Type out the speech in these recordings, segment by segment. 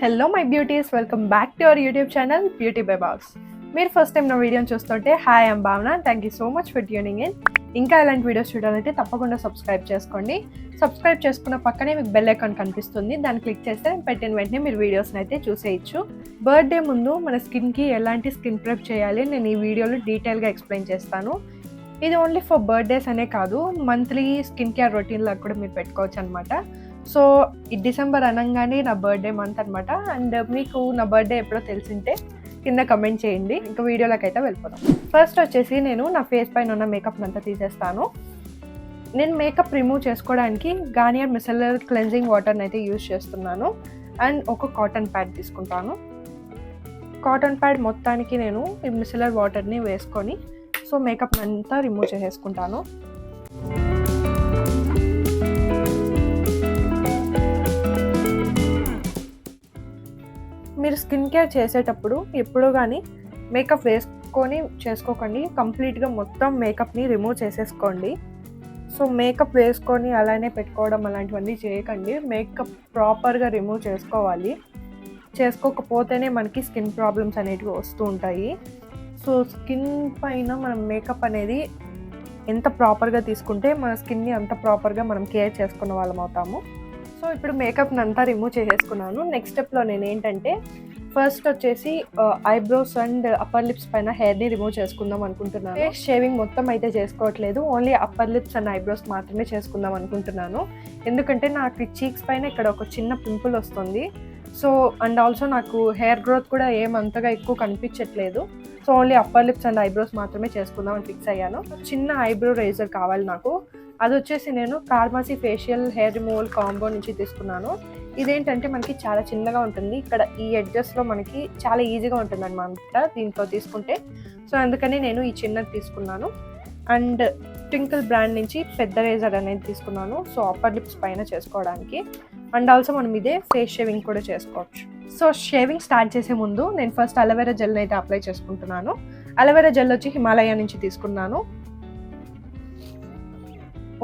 Hello my beauties, welcome back to our YouTube channel beauty by box. మీరు first time నా వీడియోని చూస్తుంటే hi I'm భావన. Thank you so much for tuning in. ఇంకా ఇలాంటి videos చూడాలంటే తప్పకుండా సబ్స్క్రైబ్ చేసుకోండి. సబ్స్క్రైబ్ చేసుకున్న పక్కనే మీకు బెల్ ఐకాన్ కనిపిస్తుంది, దాన్ని క్లిక్ చేస్తే నేను పెట్టిన వెంటనే మీరు వీడియోస్ని అయితే చూసేయచ్చు. బర్త్డే ముందు మన స్కిన్కి ఎలాంటి స్కిన్ ప్రెప్ చేయాలి నేను ఈ వీడియోలో డీటెయిల్గా ఎక్స్ప్లెయిన్ చేస్తాను. ఇది ఓన్లీ ఫర్ బర్త్డేస్ అనే కాదు, మంత్లీ స్కిన్ కేర్ రొటీన్లో కూడా మీరు పెట్టుకోవచ్చు అనమాట. సో ఈ డిసెంబర్ అనగానే నా బర్త్డే మంత్ అనమాట. అండ్ మీకు నా బర్త్డే ఎప్పుడో తెలిసింటే కింద కమెంట్ చేయండి. ఇంకా వీడియోలోకి అయితే వెళ్ళిపోతాం. ఫస్ట్ వచ్చేసి నేను నా ఫేస్ పైన ఉన్న మేకప్ అంతా తీసేస్తాను. నేను మేకప్ రిమూవ్ చేసుకోవడానికి గార్నియర్ మిసెల్లర్ క్లెన్జింగ్ వాటర్ని అయితే యూజ్ చేస్తున్నాను. అండ్ ఒక కాటన్ ప్యాడ్ తీసుకుంటాను. కాటన్ ప్యాడ్ మొత్తానికి నేను ఈ మిసెల్లర్ వాటర్ని వేసుకొని సో మేకప్ అంతా రిమూవ్ చేసేసుకుంటాను. మీరు స్కిన్ కేర్ చేసేటప్పుడు ఎప్పుడూ కానీ మేకప్ వేసుకొని చేసుకోకండి. కంప్లీట్గా మొత్తం మేకప్ని రిమూవ్ చేసేసుకోండి. సో మేకప్ వేసుకొని అలానే పెట్టుకోవడం అలాంటివన్నీ చేయకండి. మేకప్ ప్రాపర్గా రిమూవ్ చేసుకోవాలి. చేసుకోకపోతేనే మనకి స్కిన్ ప్రాబ్లమ్స్ అనేటివి వస్తూ ఉంటాయి. సో స్కిన్ పైన మనం మేకప్ అనేది ఎంత ప్రాపర్గా తీసుకుంటే మన స్కిన్ని అంత ప్రాపర్గా మనం కేర్ చేసుకున్న వాళ్ళం అవుతాము. సో ఇప్పుడు మేకప్ని అంతా రిమూవ్ చేసేసుకున్నాను. నెక్స్ట్ స్టెప్లో నేను ఏంటంటే ఫస్ట్ వచ్చేసి ఐబ్రోస్ అండ్ అప్పర్ లిప్స్ పైన హెయిర్ని రిమూవ్ చేసుకుందాం అనుకుంటున్నాను. ఫేస్ షేవింగ్ మొత్తం అయితే చేసుకోవట్లేదు, only upper lips and eyebrows మాత్రమే చేసుకుందాం అనుకుంటున్నాను. ఎందుకంటే నాకు చీక్స్ పైన ఇక్కడ ఒక చిన్న పింపుల్ వస్తుంది. సో అండ్ ఆల్సో నాకు హెయిర్ గ్రోత్ కూడా ఏమంతగా ఎక్కువ కనిపించట్లేదు. So only upper lips and eyebrows మాత్రమే చేసుకుందాం అని ఫిక్స్ అయ్యాను. చిన్న ఐబ్రో రేజర్ కావాలి నాకు. అది వచ్చేసి నేను కార్మాసీ ఫేషియల్ హెయిర్ రిమూవల్ కాంబో నుంచి తీసుకున్నాను. ఇదేంటంటే మనకి చాలా చిన్నగా ఉంటుంది, ఇక్కడ ఈ ఎడ్జెస్లో మనకి చాలా ఈజీగా ఉంటుంది అనమాట దీంట్లో తీసుకుంటే. సో అందుకని నేను ఈ చిన్నది తీసుకున్నాను. అండ్ ట్వింకిల్ బ్రాండ్ నుంచి పెద్ద రేజర్ అనేది తీసుకున్నాను. సో అప్పర్ లిప్స్ పైన చేసుకోవడానికి. అండ్ ఆల్సో మనం ఇదే ఫేస్ షేవింగ్ కూడా చేసుకోవచ్చు. సో షేవింగ్ స్టార్ట్ చేసే ముందు నేను ఫస్ట్ అలోవెరా జెల్ని అయితే అప్లై చేసుకుంటున్నాను. అలోవెరా జెల్ వచ్చి హిమాలయ నుంచి తీసుకున్నాను.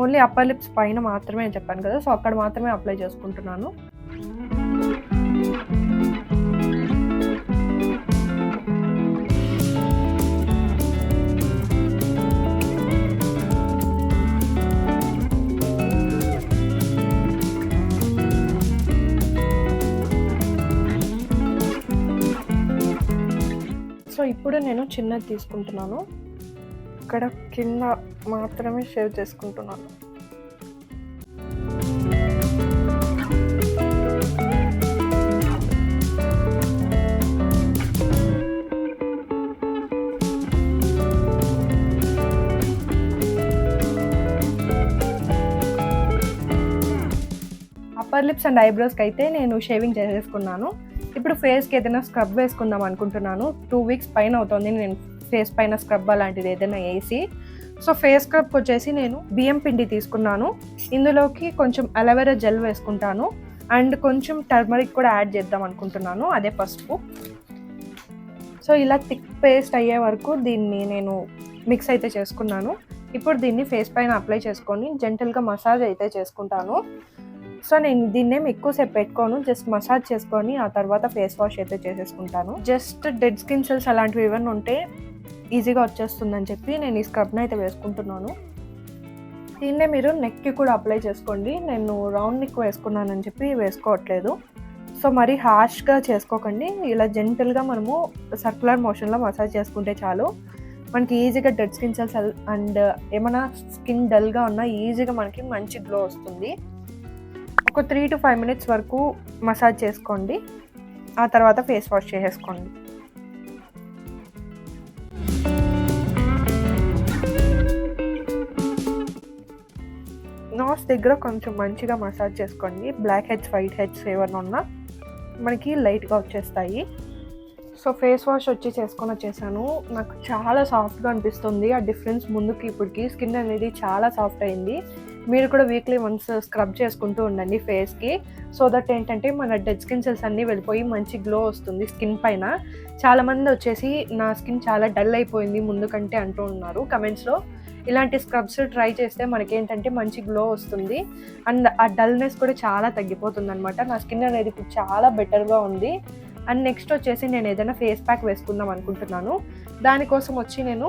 ఓన్లీ అప్పర్ లిప్స్ పైన మాత్రమే అని చెప్పాను కదా, సో అక్కడ మాత్రమే అప్లై చేసుకుంటున్నాను. సో ఇప్పుడు నేను చిన్నది తీసుకుంటున్నాను, ఇక్కడ కింద మాత్రమే షేవ్ చేసుకుంటున్నాను. అప్పర్ లిప్స్ అండ్ ఐబ్రోస్కి అయితే నేను షేవింగ్ చేసేసుకున్నాను. ఇప్పుడు ఫేస్కి ఏదైనా స్క్రబ్ వేసుకుందాం అనుకుంటున్నాను. 2 వీక్స్ పైన అవుతుంది నేను ఫేస్ పైన స్క్రబ్ అలాంటిది ఏదైనా వేసి. సో ఫేస్ స్క్రబ్కి వచ్చేసి నేను బియ్యం పిండి తీసుకున్నాను. ఇందులోకి కొంచెం అలోవెరా జెల్ వేసుకుంటాను. అండ్ కొంచెం టర్మరిక్ కూడా యాడ్ చేద్దాం అనుకుంటున్నాను, అదే పసుపు. సో ఇలా థిక్ పేస్ట్ అయ్యే వరకు దీన్ని నేను మిక్స్ అయితే చేసుకున్నాను. ఇప్పుడు దీన్ని ఫేస్ పైన అప్లై చేసుకొని జెంటల్గా మసాజ్ అయితే చేసుకుంటాను. సో నేను దీన్నేం ఎక్కువసేపు పెట్టుకోను, జస్ట్ మసాజ్ చేసుకొని ఆ తర్వాత ఫేస్ వాష్ అయితే చేసేసుకుంటాను. జస్ట్ డెడ్ స్కిన్ సెల్స్ అలాంటివి ఏమైనా ఉంటే ఈజీగా వచ్చేస్తుందని చెప్పి నేను ఈ స్క్రబ్ని అయితే వేసుకుంటున్నాను. దీన్నే మీరు నెక్కి కూడా అప్లై చేసుకోండి. నేను రౌండ్ నెక్ వేసుకున్నానని చెప్పి వేసుకోవట్లేదు. సో మరీ హార్ష్గా చేసుకోకండి, ఇలా జెంటల్గా మనము సర్క్యులర్ మోషన్లో మసాజ్ చేసుకుంటే చాలు. మనకి ఈజీగా డెడ్ స్కిన్ సెల్స్ అండ్ ఏమైనా స్కిన్ డల్గా ఉన్నా ఈజీగా మనకి మంచి గ్లో వస్తుంది. ఒక 3 to 5 minutes వరకు మసాజ్ చేసుకోండి, ఆ తర్వాత ఫేస్ వాష్ చేసేసుకోండి. నోస్ దగ్గర కొంచెం మంచిగా మసాజ్ చేసుకోండి. బ్లాక్ హెడ్స్ వైట్ హెడ్స్ ఏమైనా ఉన్నా మనకి లైట్గా వచ్చేస్తాయి. సో ఫేస్ వాష్ చేసుకొని వచ్చేసాను. నాకు చాలా సాఫ్ట్గా అనిపిస్తుంది. ఆ డిఫరెన్స్ ముందుకి ఇప్పటికి స్కిన్ అనేది చాలా సాఫ్ట్ అయింది. మీరు కూడా వీక్లీ వన్స్ స్క్రబ్ చేసుకుంటూ ఉండండి ఫేస్కి. సో దట్ ఏంటంటే మన డెడ్ స్కిన్ సెల్స్ అన్నీ వెళ్ళిపోయి మంచి గ్లో వస్తుంది స్కిన్ పైన. చాలామంది వచ్చేసి నా స్కిన్ చాలా డల్ అయిపోయింది ముందు కంటే అంటూ ఉన్నారు కమెంట్స్లో. ఇలాంటి స్క్రబ్స్ ట్రై చేస్తే మనకేంటంటే మంచి గ్లో వస్తుంది అండ్ ఆ డల్నెస్ కూడా చాలా తగ్గిపోతుంది అనమాట. నా స్కిన్ అనేది ఇప్పుడు చాలా బెటర్గా ఉంది. అండ్ నెక్స్ట్ వచ్చేసి నేను ఏదైనా ఫేస్ ప్యాక్ వేసుకుందాం అనుకుంటున్నాను. దానికోసం వచ్చి నేను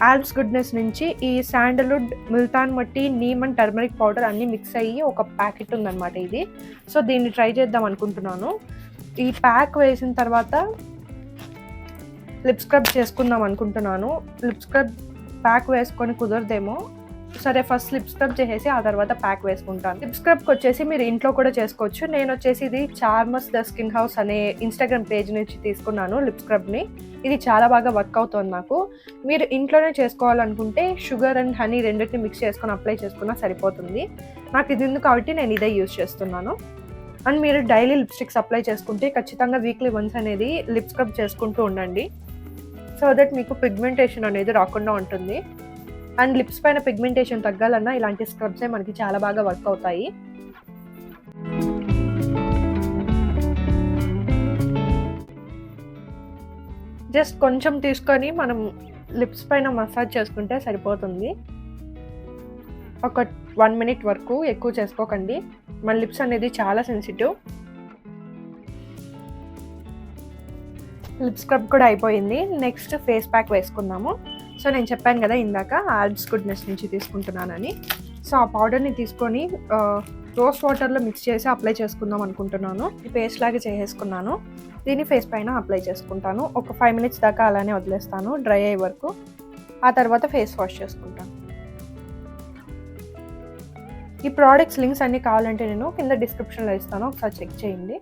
ఆల్ప్స్ గుడ్నెస్ నుంచి ఈ శాండల్వుడ్, ముల్తాన్ మట్టి, నీమ్ అండ్ టర్మరిక్ పౌడర్ అన్నీ మిక్స్ అయ్యి ఒక ప్యాకెట్ ఉందన్నమాట ఇది. సో దీన్ని ట్రై చేద్దాం అనుకుంటున్నాను. ఈ ప్యాక్ వేసిన తర్వాత లిప్ స్క్రబ్ చేసుకుందాం అనుకుంటున్నాను. లిప్ స్క్రబ్ ప్యాక్ వేసుకొని కుదరదేమో, సరే ఫస్ట్ లిప్ స్క్రబ్ చేసేసి ఆ తర్వాత ప్యాక్ వేసుకుంటాను. లిప్ స్క్రబ్కి వచ్చేసి మీరు ఇంట్లో కూడా చేసుకోవచ్చు. నేను వచ్చేసి ఇది చార్మస్ ద స్కిన్ హౌస్ అనే ఇన్స్టాగ్రామ్ పేజ్ నుంచి తీసుకున్నాను లిప్ స్క్రబ్ని. ఇది చాలా బాగా వర్క్ అవుతుంది నాకు. మీరు ఇంట్లోనే చేసుకోవాలనుకుంటే షుగర్ అండ్ హనీ రెండింటిని మిక్స్ చేసుకొని అప్లై చేసుకున్నా సరిపోతుంది. నాకు ఇది ఉంది కాబట్టి నేను ఇదే యూజ్ చేస్తున్నాను. అండ్ మీరు డైలీ లిప్స్టిక్స్ అప్లై చేసుకుంటే ఖచ్చితంగా వీక్లీ వన్స్ అనేది లిప్ స్క్రబ్ చేసుకుంటూ ఉండండి. సో దట్ మీకు పిగ్మెంటేషన్ అనేది రాకుండా ఉంటుంది. అండ్ లిప్స్ పైన పిగ్మెంటేషన్ తగ్గాలన్నా ఇలాంటి స్క్రబ్సే మనకి చాలా బాగా వర్క్ అవుతాయి. జస్ట్ కొంచెం తీసుకొని మనం లిప్స్ పైన మసాజ్ చేసుకుంటే సరిపోతుంది. ఒక 1 minute వరకు, ఎక్కువ చేసుకోకండి. మన లిప్స్ అనేది చాలా సెన్సిటివ్. లిప్ స్క్రబ్ కూడా అయిపోయింది. నెక్స్ట్ ఫేస్ ప్యాక్ వేసుకుందాము. సో నేను చెప్పాను కదా ఇందాక ఆల్ప్స్ గుడ్నెస్ నుంచి తీసుకుంటున్నానని. సో ఆ పౌడర్ని తీసుకొని రోజ్ వాటర్లో మిక్స్ చేసి అప్లై చేసుకుందాం అనుకుంటున్నాను. ఈ పేస్ట్ లాగా చేసేసుకున్నాను. దీన్ని ఫేస్ పైన అప్లై చేసుకుంటాను. ఒక 5 minutes దాకా అలానే వదిలేస్తాను డ్రై అయ్యే వరకు. ఆ తర్వాత ఫేస్ వాష్ చేసుకుంటాను. ఈ ప్రోడక్ట్స్ లింక్స్ అన్నీ కావాలంటే నేను కింద డిస్క్రిప్షన్లో ఇస్తాను, ఒకసారి చెక్ చేయండి.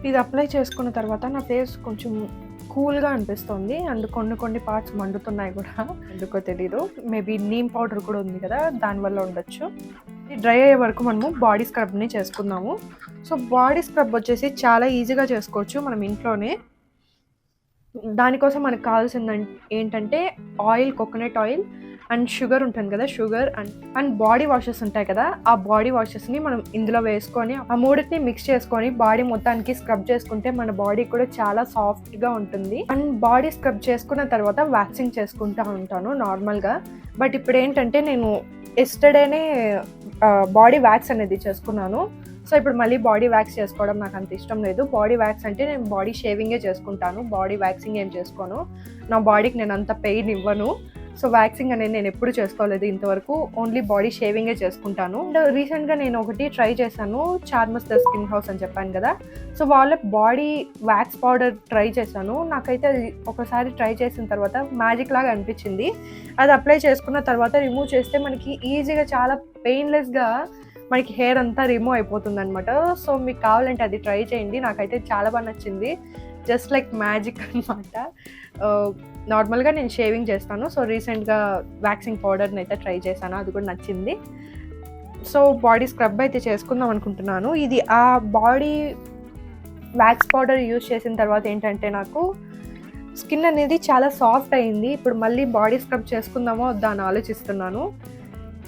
ఇది అప్లై చేసుకున్న తర్వాత నా ఫేస్ కొంచెం కూల్గా అనిపిస్తుంది. అండ్ కొన్ని పార్ట్స్ మండుతున్నాయి కూడా, ఎందుకో తెలీదు. మేబీ నీమ్ పౌడర్ కూడా ఉంది కదా, దానివల్ల ఉండొచ్చు. ఇది డ్రై అయ్యే వరకు మనము బాడీ స్క్రబ్ని చేసుకుందాము. సో బాడీ స్క్రబ్ వచ్చేసి చాలా ఈజీగా చేసుకోవచ్చు మనం ఇంట్లోనే. దానికోసం మనకు కావాల్సింది ఏంటంటే oil, coconut oil and sugar ఉంటుంది కదా, షుగర్ అండ్ బాడీ వాషెస్ ఉంటాయి కదా, ఆ బాడీ వాషెస్ని మనం ఇందులో వేసుకొని ఆ మూడింటిని మిక్స్ చేసుకొని బాడీ మొత్తానికి స్క్రబ్ చేసుకుంటే మన బాడీ కూడా చాలా సాఫ్ట్గా ఉంటుంది. అండ్ బాడీ స్క్రబ్ చేసుకున్న తర్వాత వ్యాక్సింగ్ చేసుకుంటూ ఉంటాను నార్మల్గా. బట్ ఇప్పుడు ఏంటంటే నేను ఎస్టర్డేనే బాడీ వ్యాక్స్ అనేది చేసుకున్నాను. సో ఇప్పుడు మళ్ళీ బాడీ వ్యాక్స్ చేసుకోవడం నాకు అంత ఇష్టం లేదు. బాడీ వ్యాక్స్ అంటే నేను బాడీ షేవింగే చేసుకుంటాను, బాడీ వ్యాక్సింగ్ ఏం చేసుకోను. నా బాడీకి నేను అంత పెయిన్ ఇవ్వను. సో వ్యాక్సింగ్ అనేది నేను ఎప్పుడు చేసుకోలేదు ఇంతవరకు, ఓన్లీ బాడీ షేవింగే చేసుకుంటాను. అండ్ రీసెంట్గా నేను ఒకటి ట్రై చేశాను, చార్మస్ ద స్కిన్ హౌస్ అని చెప్పాను కదా. సో వాళ్ళ బాడీ వ్యాక్స్ పౌడర్ ట్రై చేశాను. నాకైతే అది ఒకసారి ట్రై చేసిన తర్వాత మ్యాజిక్ లాగా అనిపించింది. అది అప్లై చేసుకున్న తర్వాత రిమూవ్ చేస్తే మనకి ఈజీగా చాలా పెయిన్లెస్గా మనకి హెయిర్ అంతా రిమూవ్ అయిపోతుంది అనమాట. సో మీకు కావాలంటే అది ట్రై చేయండి. నాకైతే చాలా బాగా నచ్చింది, జస్ట్ లైక్ మ్యాజిక్ అనమాట. నార్మల్గా నేను షేవింగ్ చేస్తాను. సో రీసెంట్గా వ్యాక్సింగ్ పౌడర్ని అయితే ట్రై చేశాను, అది కూడా నచ్చింది. సో బాడీ స్క్రబ్ అయితే చేసుకుందాం అనుకుంటున్నాను. ఇది ఆ బాడీ వ్యాక్స్ పౌడర్ యూజ్ చేసిన తర్వాత ఏంటంటే నాకు స్కిన్ అనేది చాలా సాఫ్ట్ అయింది. ఇప్పుడు మళ్ళీ బాడీ స్క్రబ్ చేసుకుందామో వద్దా అని ఆలోచిస్తున్నాను.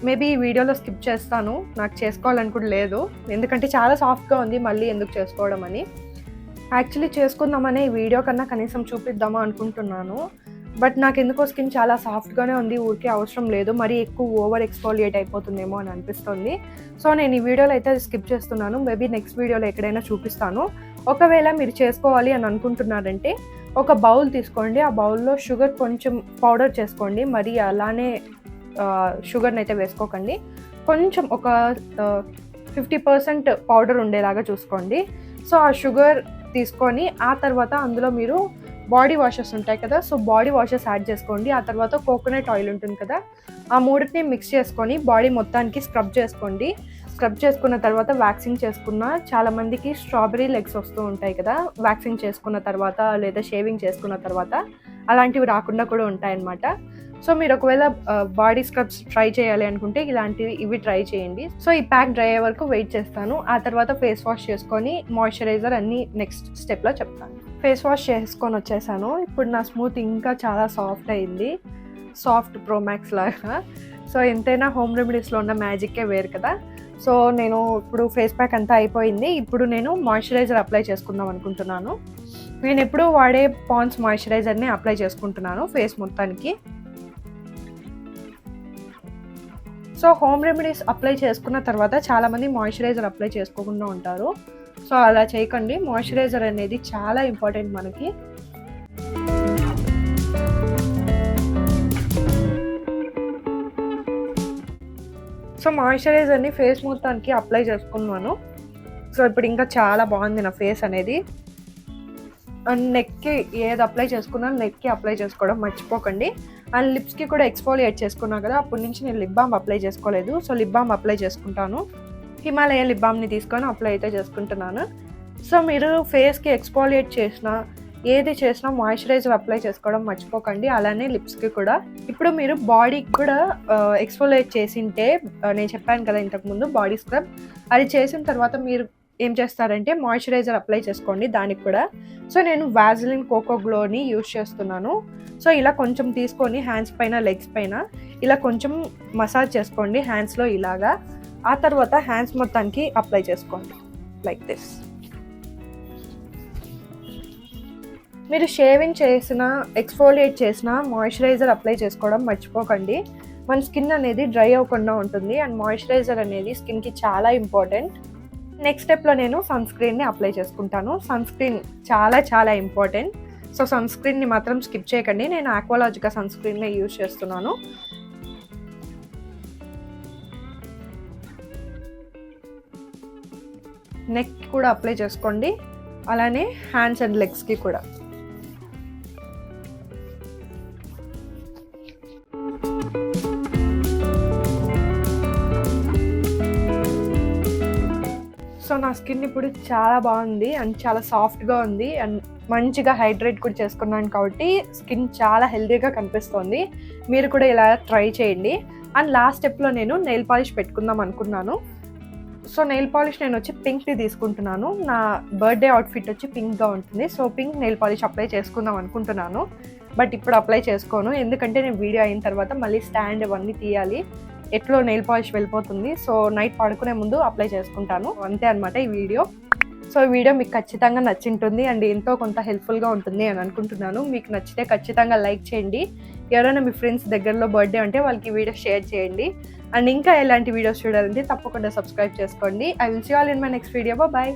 మేబీ ఈ వీడియోలో స్కిప్ చేస్తాను, నాకు చేసుకోవాలని కూడా లేదు, ఎందుకంటే చాలా సాఫ్ట్గా ఉంది, మళ్ళీ ఎందుకు చేసుకోవడం అని. యాక్చువల్లీ చేసుకుందామనే ఈ వీడియో కన్నా కనీసం చూపిద్దామా అనుకుంటున్నాను. బట్ నాకు ఎందుకో స్కిన్ చాలా సాఫ్ట్గానే ఉంది, ఊరికే అవసరం లేదు, మరీ ఎక్కువ ఓవర్ ఎక్స్ఫోలియేట్ అయిపోతుందేమో అని అనిపిస్తుంది. సో నేను ఈ వీడియోలో అయితే స్కిప్ చేస్తున్నాను. మేబీ నెక్స్ట్ వీడియోలో ఎక్కడైనా చూపిస్తాను. ఒకవేళ మీరు చేసుకోవాలి అని అనుకుంటున్నారంటే ఒక బౌల్ తీసుకోండి, ఆ బౌల్లో షుగర్ కొంచెం పౌడర్ చేసుకోండి, మరి అలానే షుగర్ని అయితే వేసుకోకండి. కొంచెం ఒక 50% పౌడర్ ఉండేలాగా చూసుకోండి. సో ఆ షుగర్ తీసుకొని ఆ తర్వాత అందులో మీరు బాడీ వాషెస్ ఉంటాయి కదా, సో బాడీ వాషెస్ యాడ్ చేసుకోండి. ఆ తర్వాత కోకోనట్ ఆయిల్ ఉంటుంది కదా, ఆ మూడింటిని మిక్స్ చేసుకొని బాడీ మొత్తానికి స్క్రబ్ చేసుకోండి. స్క్రబ్ చేసుకున్న తర్వాత వ్యాక్సింగ్ చేసుకున్న, చాలామందికి స్ట్రాబెరీ లెగ్స్ వస్తూ ఉంటాయి కదా వ్యాక్సింగ్ చేసుకున్న తర్వాత లేదా షేవింగ్ చేసుకున్న తర్వాత, అలాంటివి రాకుండా కూడా ఉంటాయన్నమాట. సో మీరు ఒకవేళ బాడీ స్క్రబ్స్ ట్రై చేయాలి అనుకుంటే ఇవి ట్రై చేయండి. సో ఈ ప్యాక్ డ్రై అయ్యే వరకు వెయిట్ చేస్తాను. ఆ తర్వాత ఫేస్ వాష్ చేసుకొని మాయిశ్చరైజర్ అన్నీ నెక్స్ట్ స్టెప్లో చెప్తాను. ఫేస్ వాష్ చేసుకొని వచ్చేసాను. ఇప్పుడు నా స్మూత్ ఇంకా చాలా సాఫ్ట్ అయింది, సాఫ్ట్ ప్రో మ్యాక్స్ లాగా. సో ఎంతైనా హోమ్ రెమెడీస్లో ఉన్న మ్యాజిక్కే వేరు కదా. సో నేను ఇప్పుడు ఫేస్ ప్యాక్ అంతా అయిపోయింది. ఇప్పుడు నేను మాయిశ్చరైజర్ అప్లై చేసుకుందాం అనుకుంటున్నాను. నేను ఎప్పుడూ వాడే పాండ్స్ మాయిశ్చరైజర్ని అప్లై చేసుకుంటున్నాను ఫేస్ మొత్తానికి. సో హోమ్ రెమెడీస్ అప్లై చేసుకున్న తర్వాత చాలామంది మాయిశ్చరైజర్ అప్లై చేసుకోకుండా ఉంటారు. సో అలా చేయకండి. మాయిశ్చరైజర్ అనేది చాలా ఇంపార్టెంట్ మనకి. సో మాయిశ్చరైజర్ని ఫేస్ మొత్తానికి అప్లై చేసుకున్నాను. సో ఇప్పుడు ఇంకా చాలా బాగుంది నా ఫేస్ అనేది. అండ్ నెక్కి ఏది అప్లై చేసుకున్నా నెక్కి అప్లై చేసుకోవడం మర్చిపోకండి. అండ్ లిప్స్కి కూడా ఎక్స్ఫోలియేట్ చేసుకున్నాను కదా, అప్పటి నుంచి నేను లిప్ బామ్ అప్లై చేసుకోలేదు. సో లిప్ బామ్ అప్లై చేసుకుంటాను. హిమాలయ లిప్ బామ్ని తీసుకొని అప్లై అయితే చేసుకుంటున్నాను. సో మీరు ఫేస్కి ఎక్స్ఫోలియేట్ చేసినా ఏది చేసినా మాయిశ్చరైజర్ అప్లై చేసుకోవడం మర్చిపోకండి. అలానే లిప్స్కి కూడా. ఇప్పుడు మీరు బాడీకి కూడా ఎక్స్ఫోలియేట్ చేసింటే, నేను చెప్పాను కదా ఇంతకుముందు బాడీ స్క్రబ్, అది చేసిన తర్వాత మీరు ఏం చేస్తారంటే మాయిశ్చరైజర్ అప్లై చేసుకోండి దానికి కూడా. సో నేను వాజిలిన్ కోకో గ్లోని యూజ్ చేస్తున్నాను. సో ఇలా కొంచెం తీసుకొని హ్యాండ్స్ పైన, లెగ్స్ పైన ఇలా కొంచెం మసాజ్ చేసుకోండి హ్యాండ్స్లో ఇలాగా. ఆ తర్వాత హ్యాండ్స్ మొత్తానికి అప్లై చేసుకోండి లైక్ దిస్. మీరు షేవింగ్ చేసిన, ఎక్స్ఫోలియేట్ చేసిన మాయిశ్చరైజర్ అప్లై చేసుకోవడం మర్చిపోకండి. మన స్కిన్ అనేది డ్రై అవ్వకుండా ఉంటుంది. అండ్ మాయిశ్చరైజర్ అనేది స్కిన్కి చాలా ఇంపార్టెంట్. నెక్స్ట్ స్టెప్లో నేను సన్ స్క్రీన్ని అప్లై చేసుకుంటాను. సన్ స్క్రీన్ చాలా చాలా ఇంపార్టెంట్. సో సన్ స్క్రీన్ని మాత్రం స్కిప్ చేయకండి. నేను ఆక్వాలాజికా సన్ స్క్రీన్నే యూజ్ చేస్తున్నాను. నెక్ కూడా అప్లై చేసుకోండి, అలానే హ్యాండ్స్ అండ్ లెగ్స్కి కూడా. సో నా స్కిన్ ఇప్పుడు చాలా బాగుంది అండ్ చాలా సాఫ్ట్గా ఉంది అండ్ మంచిగా హైడ్రేట్ కూడా చేసుకున్నాను కాబట్టి స్కిన్ చాలా హెల్తీగా కనిపిస్తుంది. మీరు కూడా ఇలా ట్రై చేయండి. అండ్ లాస్ట్ స్టెప్లో నేను నెయిల్ పాలిష్ పెట్టుకుందాం అనుకున్నాను. సో నెయిల్ పాలిష్ నేను వచ్చి పింక్ది తీసుకుంటున్నాను. నా బర్త్డే అవుట్ఫిట్ వచ్చి పింక్గా ఉంటుంది. So pink nail polish apply చేసుకుందాం అనుకుంటున్నాను. బట్ ఇప్పుడు అప్లై చేసుకోను, ఎందుకంటే నేను వీడియో అయిన తర్వాత మళ్ళీ స్టాండ్ ఇవన్నీ తీయాలి, ఎట్లో నెయిల్ పాలిష్ వెళ్ళిపోతుంది. సో నైట్ పడుకునే ముందు అప్లై చేసుకుంటాను. అంతే అనమాట ఈ వీడియో. సో ఈ వీడియో మీకు ఖచ్చితంగా నచ్చింటుంది అండ్ ఎంతో కొంత హెల్ప్ఫుల్గా ఉంటుంది అని అనుకుంటున్నాను. మీకు నచ్చితే ఖచ్చితంగా లైక్ చేయండి. ఎవరైనా మీ ఫ్రెండ్స్ దగ్గరలో బర్త్డే ఉంటే వాళ్ళకి ఈ వీడియో షేర్ చేయండి. అండ్ ఇంకా ఎలాంటి వీడియోస్ చూడాలంటే తప్పకుండా సబ్స్క్రైబ్ చేసుకోండి. I will see all in my next video. Bye.